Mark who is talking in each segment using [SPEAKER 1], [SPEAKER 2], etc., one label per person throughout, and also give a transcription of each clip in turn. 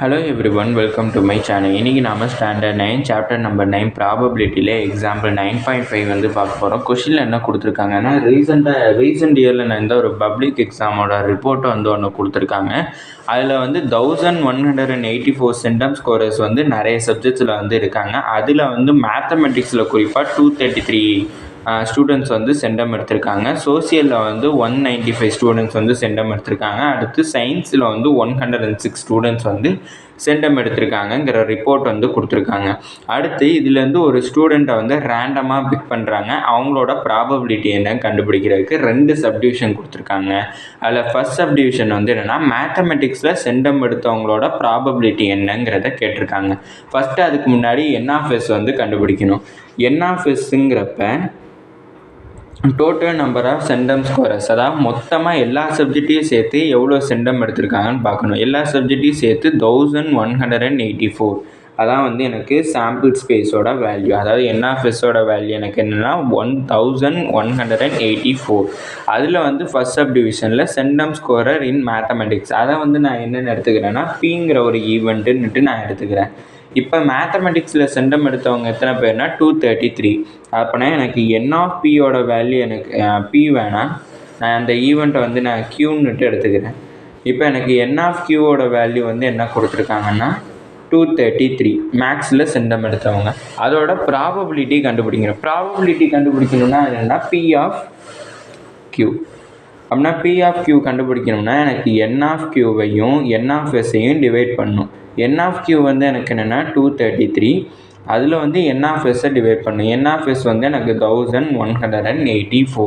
[SPEAKER 1] Hello everyone, welcome to my channel. இன்னைக்கு நாம standard 9 chapter number 9 ப்ராபபிலிட்டியில் example 9.5 வந்து பார்க்க போகிறோம். கொஷினில் என்ன கொடுத்துருக்காங்கன்னா ரீசெண்ட் இயரில் நான் இந்த ஒரு பப்ளிக் எக்ஸாமோட ரிப்போர்ட்டை வந்து ஒன்று கொடுத்துருக்காங்க. அதில் வந்து 1184 சென்டம் ஸ்கோரர்ஸ் வந்து நிறைய சப்ஜெக்ட்ஸில் வந்து இருக்காங்க. அதில் வந்து மேத்தமெட்டிக்ஸில் குறிப்பாக 233 ஸ்டூடெண்ட்ஸ் வந்து சென்டம் எடுத்திருக்காங்க. சோசியலில் வந்து 195 ஸ்டூடெண்ட்ஸ் வந்து சென்டம் எடுத்திருக்காங்க. அடுத்து சயின்ஸில் வந்து 106 ஸ்டூடெண்ட்ஸ் வந்து சென்டம் எடுத்திருக்காங்கங்கிற ரிப்போர்ட் வந்து கொடுத்துருக்காங்க. அடுத்து இதுலேருந்து ஒரு ஸ்டூடெண்ட்டை வந்து ரேண்டமாக பிக் பண்ணுறாங்க. அவங்களோட ப்ராபபிலிட்டி என்னன்னு கண்டுபிடிக்கிறதுக்கு 2 சப்டிவிஷன் கொடுத்துருக்காங்க. அதில் ஃபர்ஸ்ட் சப்டிவிஷன் வந்து என்னென்னா மேத்தமெட்டிக்ஸில் சென்டம் எடுத்தவங்களோட ப்ராபபிலிட்டி என்னங்கிறத கேட்டிருக்காங்க. ஃபஸ்ட்டு அதுக்கு முன்னாடி என்ஆஃப்எஸ் வந்து கண்டுபிடிக்கணும். என்ஆஃப்எஸ்ங்கிறப்ப total number of centum scorers, அதாவது மொத்தமாக எல்லா சப்ஜெக்டையும் சேர்த்து எவ்வளோ சென்டம் எடுத்திருக்காங்கன்னு பார்க்கணும். எல்லா சப்ஜெக்டையும் சேர்த்து 1184, அதான் வந்து எனக்கு சாம்பிள் ஸ்பேஸோட வேல்யூ. அதாவது என்ஆஃப்எஸோட வேல்யூ எனக்கு என்னென்னா 1184. அதில் வந்து ஃபர்ஸ்ட் சப் டிவிஷனில் சென்டம் ஸ்கோரர் இன் மேத்தமெட்டிக்ஸ், அதை வந்து நான் என்னென்னு எடுத்துக்கிறேன்னா பிங்கிற ஒரு ஈவெண்ட்டுன்னுட்டு நான் எடுத்துக்கிறேன். இப்போ மேத்தமெட்டிக்ஸில் சென்டம் எடுத்தவங்க எத்தனை பேர்னா 233. அப்போனா எனக்கு என் ஆஃப் பியோட வேல்யூ எனக்கு பி வேணாம், நான் அந்த ஈவெண்ட்டை வந்து நான் கியூன்னுட்டு எடுத்துக்கிறேன். இப்போ எனக்கு என் ஆஃப் கியூவோட வேல்யூ வந்து என்ன கொடுத்துருக்காங்கன்னா 233 மேக்ஸில் சென்டம் எடுத்தவங்க. அதோட ப்ராபபிலிட்டி கண்டுபிடிக்கணும். ப்ராபபிலிட்டி கண்டுபிடிக்கணும்னா என்னென்னா பி ஆஃப் கியூ. அப்படின்னா பி ஆஃப் கியூ கண்டுபிடிக்கணும்னா எனக்கு என் ஆஃப் கியூவையும் என் ஆஃப் எஸ்ஸையும் டிவைட் பண்ணணும். என் ஆஃப் கியூ வந்து எனக்கு என்னென்னா 233, அதில் வந்து என் ஆஃப் எஸ்ஸை டிவைட் பண்ணணும். என் ஆஃப் எஸ் வந்து எனக்கு 1184.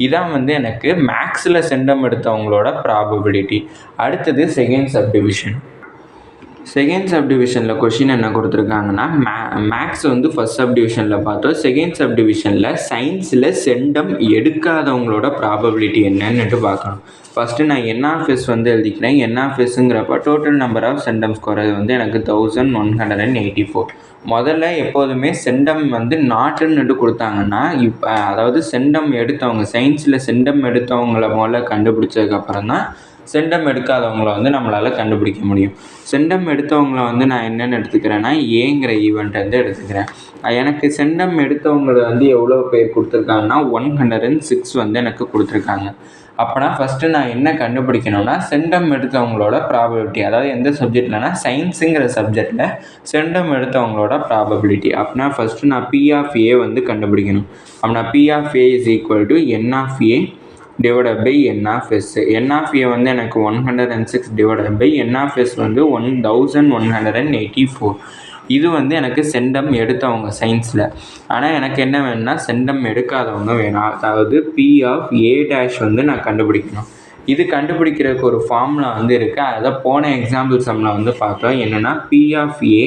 [SPEAKER 1] இதான் வந்து எனக்கு மேக்ஸில் சென்டம் எடுத்தவங்களோட ப்ராபபிலிட்டி. அடுத்தது செகண்ட் சப்டிவிஷன். செகண்ட் சப்டிவிஷனில் கொஷின் என்ன கொடுத்துருக்காங்கன்னா மேக்ஸ் வந்து ஃபர்ஸ்ட் சப்டிவிஷனில் பார்த்தோம். செகண்ட் சப்டிவிஷனில் சயின்ஸில் சென்டம் எடுக்காதவங்களோட ப்ராபபிலிட்டி என்னன்னுட்டு பார்க்கணும். ஃபஸ்ட்டு நான் என்ஆஃப்எஸ் வந்து எழுதிக்கிறேன். என்ஆஃப்எஸ்ங்கிறப்ப total number of centum scorer வந்து எனக்கு 1184. முதல்ல எப்போதுமே சென்டம் வந்து நாட்டுன்னுட்டு கொடுத்தாங்கன்னா இப்போ அதாவது சென்டம் எடுத்தவங்க சயின்ஸில் சென்டம் எடுத்தவங்கள முதல்ல கண்டுபிடிச்சதுக்கப்புறம் தான் சென்டம் எடுக்காதவங்கள வந்து நம்மளால் கண்டுபிடிக்க முடியும். சென்டம் எடுத்தவங்கள வந்து நான் என்னென்னு எடுத்துக்கிறேன்னா ஏங்கிற ஈவெண்ட்டை வந்து எடுத்துக்கிறேன். எனக்கு சென்டம் எடுத்தவங்களை வந்து எவ்வளோ பேர் கொடுத்துருக்காங்கன்னா 106 வந்து எனக்கு கொடுத்துருக்காங்க. அப்போனா ஃபஸ்ட்டு நான் என்ன கண்டுபிடிக்கணும்னா சென்டம் எடுத்தவங்களோட ப்ராபபிலிட்டி, அதாவது எந்த சப்ஜெக்ட்லனா சயின்ஸுங்கிற சப்ஜெக்டில் சென்டம் எடுத்தவங்களோட ப்ராபபிலிட்டி. அப்படின்னா ஃபஸ்ட்டு நான் பி ஆஃப் ஏ வந்து கண்டுபிடிக்கணும். அப்படின்னா P of A is equal to N of A divided by N of S. N of A வந்து எனக்கு 106 divided by N of S வந்து 1184. இது வந்து எனக்கு சென்டம் எடுத்தவங்க சயின்ஸில். ஆனால் எனக்கு என்ன வேணும்னா சென்டம் எடுக்காதவங்க வேணும். அதாவது பி ஆஃப் ஏ டேஷ் வந்து நான் கண்டுபிடிக்கணும். இது கண்டுபிடிக்கிறதுக்கு ஒரு ஃபார்முலா வந்து இருக்குது. அதை போன எக்ஸாம்பிள் சம்மில் வந்து பார்த்தோம். என்னென்னா P of A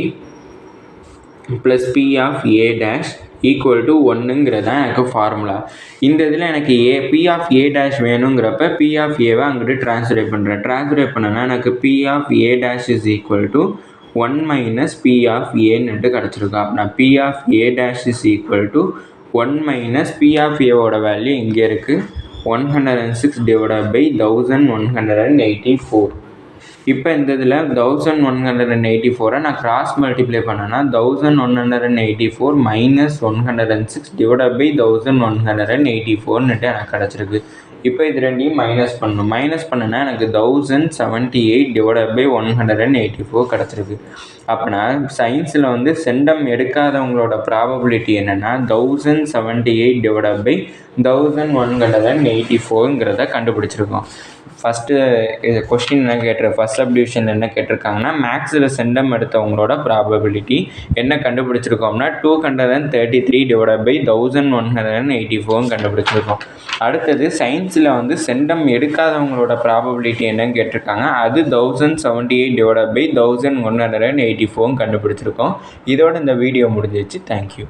[SPEAKER 1] plus P of A dash equal to 1ங்கிறது தான் எனக்கு ஃபார்முலா. இந்த இதில் எனக்கு பி ஆஃப் ஏ டேஷ் வேணுங்கிறப்ப பி ஆஃப் ஏவை அங்கிட்டு ட்ரான்ஸ்லேட் பண்ணுறேன். ட்ரான்ஸ்லேட் பண்ணனா எனக்கு P of A dash is equal to 1 minus P of ஏன்னுட்டு கிடச்சிருக்கா. அப்படின்னா P of A dash is equal to 1 minus P of ஏவோட வேல்யூ இங்கே இருக்குது 106 டிவைடட் பை 1184. இப்போ இந்த இதில் 1184 நான் கிராஸ் மல்டிப்ளை பண்ணேன்னா 1184 மைனஸ் 106 டிவைடட் பை 1184ன்னுட்டு எனக்கு கிடச்சிருக்கு. இப்போ இது ரெண்டையும் மைனஸ் பண்ணணும். மைனஸ் பண்ணுன்னா எனக்கு 1078 டிவைடட் பை 184 கிடச்சிருக்கு. அப்போனா சயின்ஸில் வந்து சென்டம் எடுக்காதவங்களோட ப்ராபபிலிட்டி என்னென்னா 1078 டிவைடட் பை 1184ங்கிறத கண்டுபிடிச்சிருக்கோம். ஃபஸ்ட்டு கொஸ்டின் என்ன ஃபர்ஸ்ட் சப்டிவிஷனில் என்ன கேட்டிருக்காங்கன்னா மேக்ஸில் சென்டம் எடுத்தவங்களோட ப்ராபபிலிட்டி என்ன கண்டுபிடிச்சிருக்கோம்னா 233 டிவைடட் பை 1184 கண்டுபிடிச்சிருக்கோம். அடுத்தது சயின்ஸில் வந்து சென்டம் எடுக்காதவங்களோட ப்ராபபிலிட்டி என்னன்னு கேட்டிருக்காங்க. அது 1078 டிவைடட் பை 1184 கண்டுபிடிச்சிருக்கோம். இதோட இந்த வீடியோ முடிஞ்சிச்சு. தேங்க்யூ.